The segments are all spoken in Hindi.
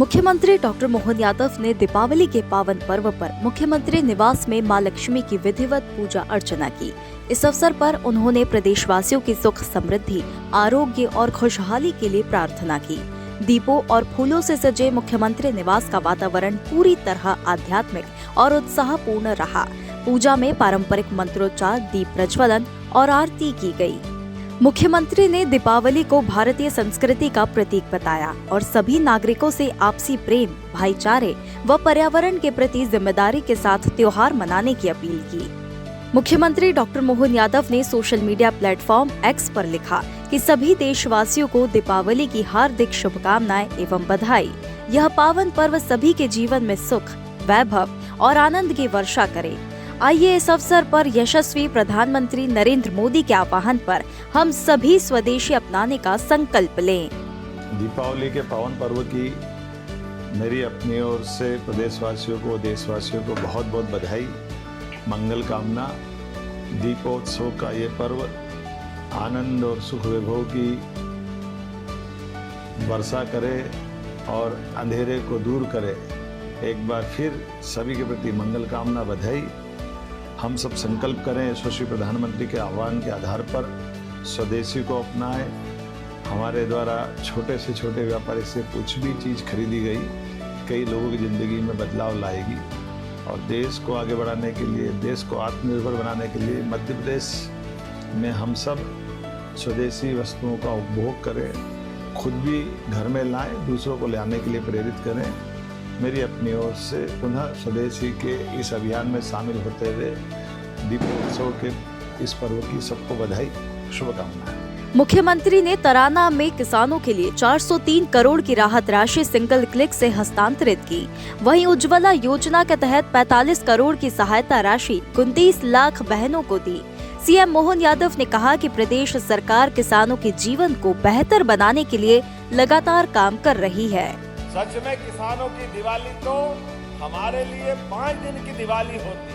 मुख्यमंत्री डॉक्टर मोहन यादव ने दीपावली के पावन पर्व पर मुख्यमंत्री निवास में मां लक्ष्मी की विधिवत पूजा अर्चना की। इस अवसर पर उन्होंने प्रदेशवासियों की सुख समृद्धि, आरोग्य और खुशहाली के लिए प्रार्थना की। दीपों और फूलों से सजे मुख्यमंत्री निवास का वातावरण पूरी तरह आध्यात्मिक और उत्साहपूर्ण रहा। पूजा में पारंपरिक मंत्रोच्चार, दीप प्रज्वलन और आरती की गई। मुख्यमंत्री ने दीपावली को भारतीय संस्कृति का प्रतीक बताया और सभी नागरिकों से आपसी प्रेम, भाईचारे व पर्यावरण के प्रति जिम्मेदारी के साथ त्योहार मनाने की अपील की। मुख्यमंत्री डॉक्टर मोहन यादव ने सोशल मीडिया प्लेटफॉर्म एक्स पर लिखा कि सभी देशवासियों को दीपावली की हार्दिक शुभकामनाएं एवं बधाई। यह पावन पर्व सभी के जीवन में सुख, वैभव और आनंद की वर्षा करे। आइए इस अवसर पर यशस्वी प्रधानमंत्री नरेंद्र मोदी के आह्वान पर हम सभी स्वदेशी अपनाने का संकल्प लें। दीपावली के पावन पर्व की मेरी अपनी ओर से प्रदेशवासियों को, देशवासियों को बहुत बहुत बधाई, मंगल कामना। दीपोत्सव का ये पर्व आनंद और सुख वैभव की वर्षा करे और अंधेरे को दूर करे। एक बार फिर सभी के प्रति मंगल कामना, बधाई। हम सब संकल्प करें यशस्वी प्रधानमंत्री के आह्वान के आधार पर स्वदेशी को अपनाएं। हमारे द्वारा छोटे से छोटे व्यापारी से कुछ भी चीज़ खरीदी गई कई लोगों की ज़िंदगी में बदलाव लाएगी और देश को आगे बढ़ाने के लिए, देश को आत्मनिर्भर बनाने के लिए मध्य प्रदेश में हम सब स्वदेशी वस्तुओं का उपभोग करें, खुद भी घर में लाएं, दूसरों को लाने के लिए प्रेरित करें। मेरी अपनी ओर से पुनः स्वदेशी के इस अभियान में शामिल होते हुए दीपोत्सव के इस पर्व की सबको बधाई, शुभकामनाएं। मुख्यमंत्री ने तराना में किसानों के लिए 403 करोड़ की राहत राशि सिंगल क्लिक से हस्तांतरित की। वहीं उज्ज्वला योजना के तहत 45 करोड़ की सहायता राशि 29 लाख बहनों को दी। सीएम मोहन यादव ने कहा कि प्रदेश सरकार किसानों के जीवन को बेहतर बनाने के लिए लगातार काम कर रही है। सच में किसानों की दिवाली तो हमारे लिए 5 दिन की दिवाली होती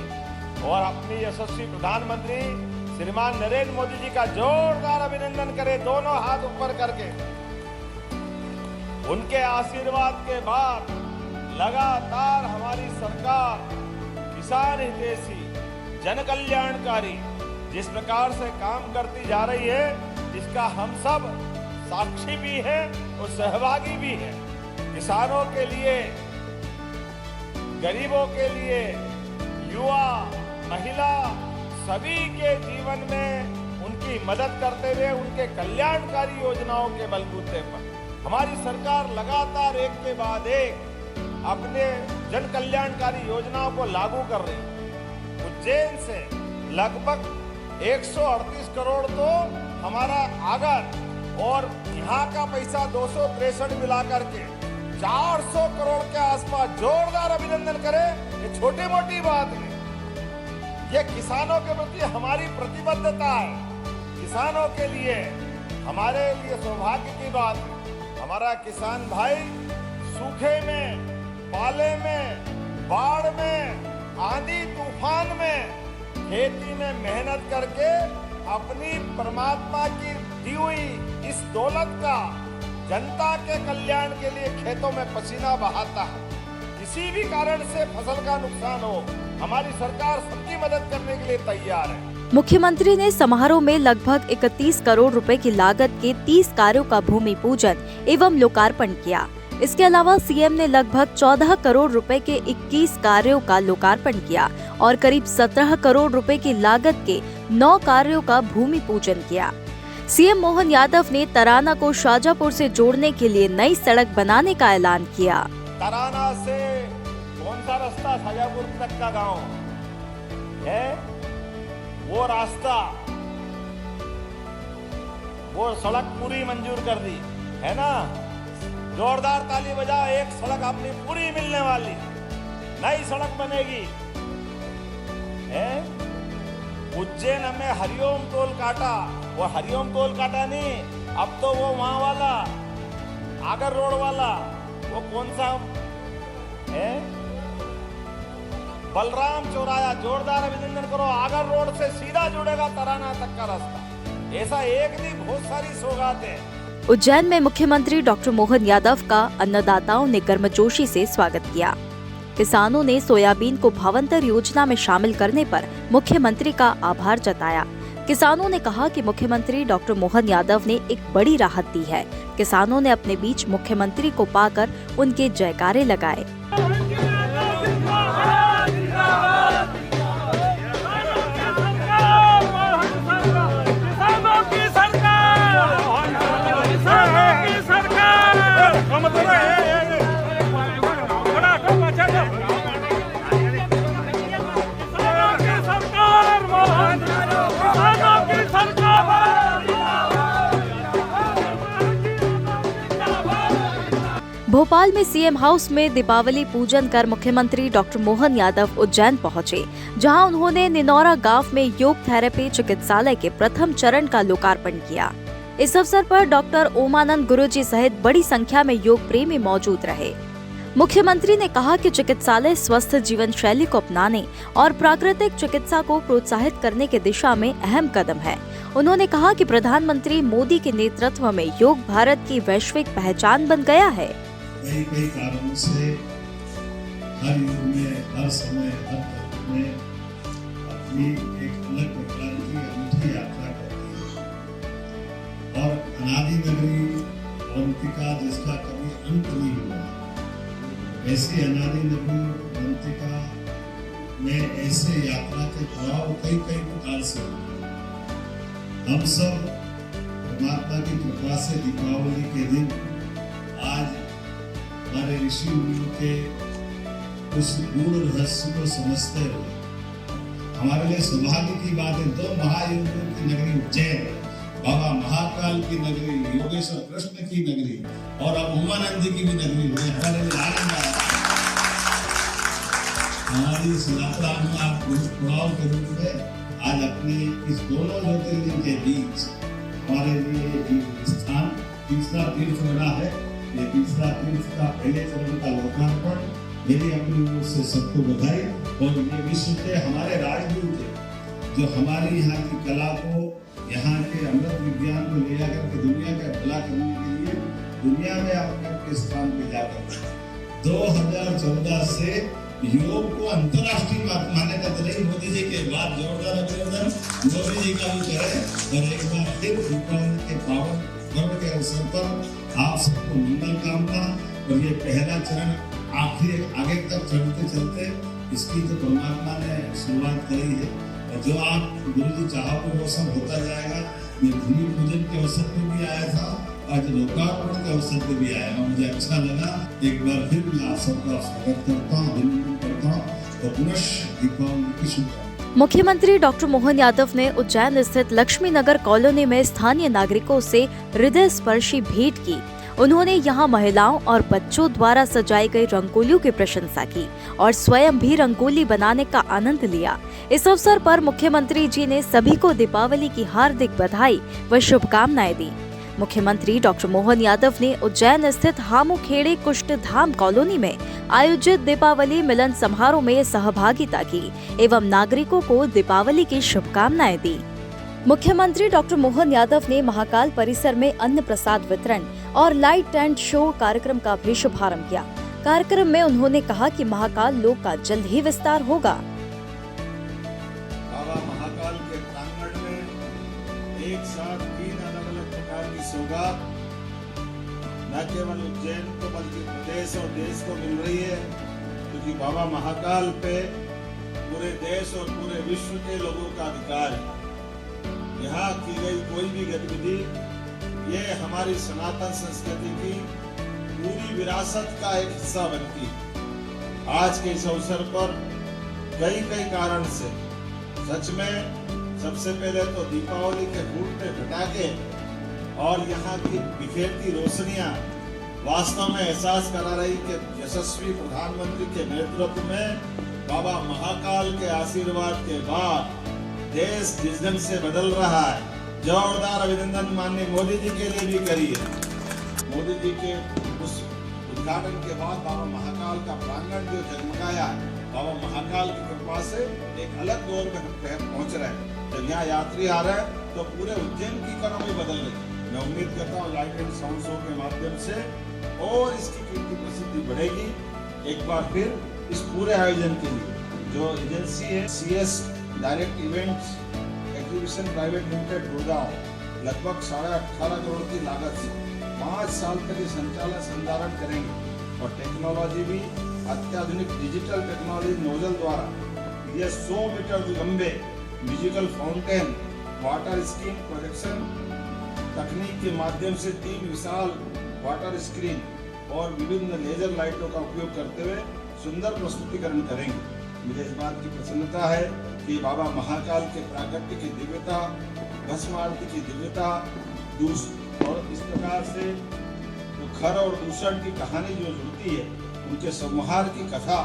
और अपनी यशस्वी प्रधानमंत्री श्रीमान नरेंद्र मोदी जी का जोरदार अभिनंदन करें, दोनों हाथ ऊपर करके। उनके आशीर्वाद के बाद लगातार हमारी सरकार किसान हितैषी, जन कल्याणकारी जिस प्रकार से काम करती जा रही है, इसका हम सब साक्षी भी हैं और सहभागी भी हैं। किसानों के लिए, गरीबों के लिए, युवा, महिला सभी के जीवन में उनकी मदद करते हुए उनके कल्याणकारी योजनाओं के बलबूते पर हमारी सरकार लगातार एक के बाद एक अपने जन कल्याणकारी योजनाओं को लागू कर रही है। उज्जैन से लगभग 138 करोड़ तो हमारा आगर और यहाँ का पैसा 263 मिलाकर के 400 करोड़ के आसपास। जोरदार अभिनंदन करें, ये छोटी मोटी बात नहीं, ये किसानों के प्रति हमारी प्रतिबद्धता है। किसानों के लिए, हमारे लिए सौभाग्य की बात है। हमारा किसान भाई सूखे में, पाले में, बाढ़ में, आंधी तूफान में खेती में मेहनत करके अपनी परमात्मा की दी हुई इस दौलत का जनता के कल्याण के लिए खेतों में पसीना बहाता है। किसी भी कारण से फसल का नुकसान हो, हमारी सरकार सबकी मदद करने के लिए तैयार है। मुख्यमंत्री ने समारोह में लगभग 31 करोड़ रुपए की लागत के 30 कार्यों का भूमि पूजन एवं लोकार्पण किया। इसके अलावा सीएम ने लगभग 14 करोड़ रुपए के 21 कार्यों का लोकार्पण किया और करीब 17 करोड़ रुपए की लागत के 9 कार्यों का भूमि पूजन किया। सीएम मोहन यादव ने तराना को शाजापुर से जोड़ने के लिए नई सड़क बनाने का ऐलान किया। तराना से कौन सा रास्ता शाजापुर तक का गांव है, वो रास्ता, वो सड़क पूरी मंजूर कर दी है ना। जोरदार ताली बजाओ, एक सड़क अपनी पूरी मिलने वाली, नई सड़क बनेगी। उज्जैन में हरिओम टोल काटा, वो हरिओम टोल काटा नहीं, अब तो वो वहां वाला आगर रोड वाला, वो कौन सा है, बलराम चौराया। जोरदार अभिनंदन करो, आगर रोड से सीधा जुड़ेगा तराना तक का रास्ता। ऐसा एक नहीं, बहुत सारी सौगातें उज्जैन में मुख्यमंत्री डॉक्टर मोहन यादव का अन्नदाताओं ने गर्मजोशी से स्वागत किया। किसानों ने सोयाबीन को भावांतर योजना में शामिल करने पर मुख्यमंत्री का आभार जताया। किसानों ने कहा कि मुख्यमंत्री डॉक्टर मोहन यादव ने एक बड़ी राहत दी है। किसानों ने अपने बीच मुख्यमंत्री को पाकर उनके जयकारे लगाए। भोपाल में सीएम हाउस में दीपावली पूजन कर मुख्यमंत्री डॉक्टर मोहन यादव उज्जैन पहुंचे, जहां उन्होंने निनौरा गांव में योग थेरेपी चिकित्सालय के प्रथम चरण का लोकार्पण किया। इस अवसर पर डॉक्टर ओमानंद गुरुजी सहित बड़ी संख्या में योग प्रेमी मौजूद रहे। मुख्यमंत्री ने कहा कि चिकित्सालय स्वस्थ जीवन शैली को अपनाने और प्राकृतिक चिकित्सा को प्रोत्साहित करने की दिशा में अहम कदम है। उन्होंने कहा कि प्रधानमंत्री मोदी के नेतृत्व में योग भारत की वैश्विक पहचान बन गया है। कई कारणों से हर युग में, हर समय, हर तरह में अपनी एक अलग प्रकार की अनूठी यात्रा करती है और अनादि नगरी अवंतिका जिसका कभी अंत नहीं हुआ, ऐसी अनादि नगरी अवंतिका में ऐसे यात्रा के प्रभाव कई प्रकार से होते हैं। हम सब परमात्मा की कृपा से दीपावली के दिन आज हमारे ऋषि मुनियों के उस गूढ़ रहस्य को समझते हुए हमारे लिए सौभाग्य की बात है। दो महायोगियों की नगरी उज्जैन, बाबा महाकाल की नगरी, योगेश्वर कृष्ण की नगरी और अब उमानंद जी की भी नगरी हुई, हमारे लिए आनंद आया। हमारी इस यात्रा में आप प्रभाव के रूप में आज अपने इस दोनों ज्योतिर्लिंग के बीच हमारे लिए स्थान तीसरा तीर्थ बना है। ये तीसरा तीर्थ का पहले चरण का लोकार्पण मेरी अपनी ओर से सबको बधाई। और ये विश्व के हमारे राजदूत हैं जो हमारी यहाँ की कला को, यहाँ के अमृत विज्ञान को ले जाकर के दुनिया का भला करने के लिए दुनिया में अपने स्थान पे जाकर 2014 से योग को अंतर्राष्ट्रीय मान्यता दिलाई। मोदी जी के बाद जोरदार अभिनंदन मोदी जी का भी करें। और एक बार फिर दीपावली के पावन पर्व के अवसर पर आप सबको मंगल कामना। और ये पहला चरण आखिरी आगे तक चलते चलते इसकी जो परमात्मा ने शुरुआत करी है और जो आप गुरु जी चाहोगे वो सब होता जाएगा। मैं भूमि पूजन के अवसर पर भी आया था, आज लोकार्पण के अवसर पर भी आया हूँ। मुझे अच्छा लगा। एक बार फिर मैं आप सबका स्वागत करता हूँ, अभिनंदन करता हूँ और पुनः दीपावली की शुभकामनाएं। मुख्यमंत्री डॉक्टर मोहन यादव ने उज्जैन स्थित लक्ष्मी नगर कॉलोनी में स्थानीय नागरिकों से हृदय स्पर्शी भेंट की। उन्होंने यहां महिलाओं और बच्चों द्वारा सजाई गई रंगोलियों की प्रशंसा की और स्वयं भी रंगोली बनाने का आनंद लिया। इस अवसर पर मुख्यमंत्री जी ने सभी को दीपावली की हार्दिक बधाई व शुभकामनाएं दी। मुख्यमंत्री डॉक्टर मोहन यादव ने उज्जैन स्थित हामूखेड़े कुष्ठधाम कॉलोनी में आयोजित दीपावली मिलन समारोह में सहभागिता की एवं नागरिकों को दीपावली की शुभकामनाएं दी। मुख्यमंत्री डॉक्टर मोहन यादव ने महाकाल परिसर में अन्न प्रसाद वितरण और लाइट एंड शो कार्यक्रम का भी शुभारंभ किया। कार्यक्रम में उन्होंने कहा कि महाकाल लोक का जल्द ही विस्तार होगा। बाबा महाकाल के प्रांगण में एक साथ 3 अलग-अलग प्रकार की सौगात न केवल उज्जैन को बल्कि प्रदेश और देश को मिल रही है, क्योंकि बाबा महाकाल पे पूरे देश और पूरे विश्व के लोगों का अधिकार है। यहाँ की गई कोई भी गतिविधि ये हमारी सनातन संस्कृति की पूरी विरासत का एक हिस्सा बनती है। आज के इस अवसर पर कई कारण से सच में सबसे पहले तो दीपावली के फूटते पटाखे और यहाँ की बिखेरती रोशनियां वास्तव में एहसास करा रही कि यशस्वी प्रधानमंत्री के नेतृत्व में बाबा महाकाल के आशीर्वाद के बाद देश जिस ढंग से बदल रहा है। जोरदार अभिनंदन माननीय मोदी जी के लिए भी करिए। मोदी जी के उस उद्घाटन के बाद बाबा महाकाल का प्रांगण जो जगमगाया, बाबा महाकाल की कृपा से एक अलग दौर में हम पहुंच रहे हैं। जब यहाँ यात्री आ रहे हैं तो पूरे उज्जैन की इकोनॉमी बदल रही है। मैं उम्मीद करता हूँ लाइट एंड साउंड शो के माध्यम से और इसकी कीर्ति प्रसिद्धि बढ़ेगी। एक बार फिर इस पूरे आयोजन के लिए जो एजेंसी है CS direct events exhibition private limited Gurgaon लगभग 18.5 करोड़ की लागत से 5 साल तक ये संचालन संधारण करेंगे और टेक्नोलॉजी भी अत्याधुनिक डिजिटल टेक्नोलॉजी नोजल द्वारा ये 100 मीटर लंबे musical fountain water screen projection तकनीक के माध्यम से 3 विशाल वाटर स्क्रीन और विभिन्न लेजर लाइटों का उपयोग करते हुए सुंदर प्रस्तुतिकरण करेंगे। मुझे इस बात की प्रसन्नता है कि बाबा महाकाल के प्राकट्य की दिव्यता, भस्म आरती की दिव्यता और इस प्रकार से जो खर और दूषण की कहानी जो जुड़ती है, उनके संहार की कथा,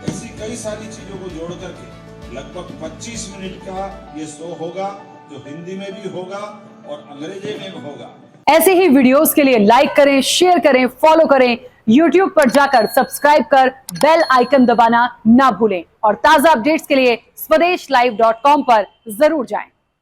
ऐसी कई सारी चीजों को जोड़ करके लगभग 25 मिनट का ये शो होगा, जो हिंदी में भी होगा और अंग्रेजी में भी होगा। ऐसे ही वीडियोस के लिए लाइक करें, शेयर करें, फॉलो करें, YouTube पर जाकर सब्सक्राइब कर बेल आइकन दबाना ना भूलें और ताजा अपडेट्स के लिए swedeshlive.com पर जरूर जाएं।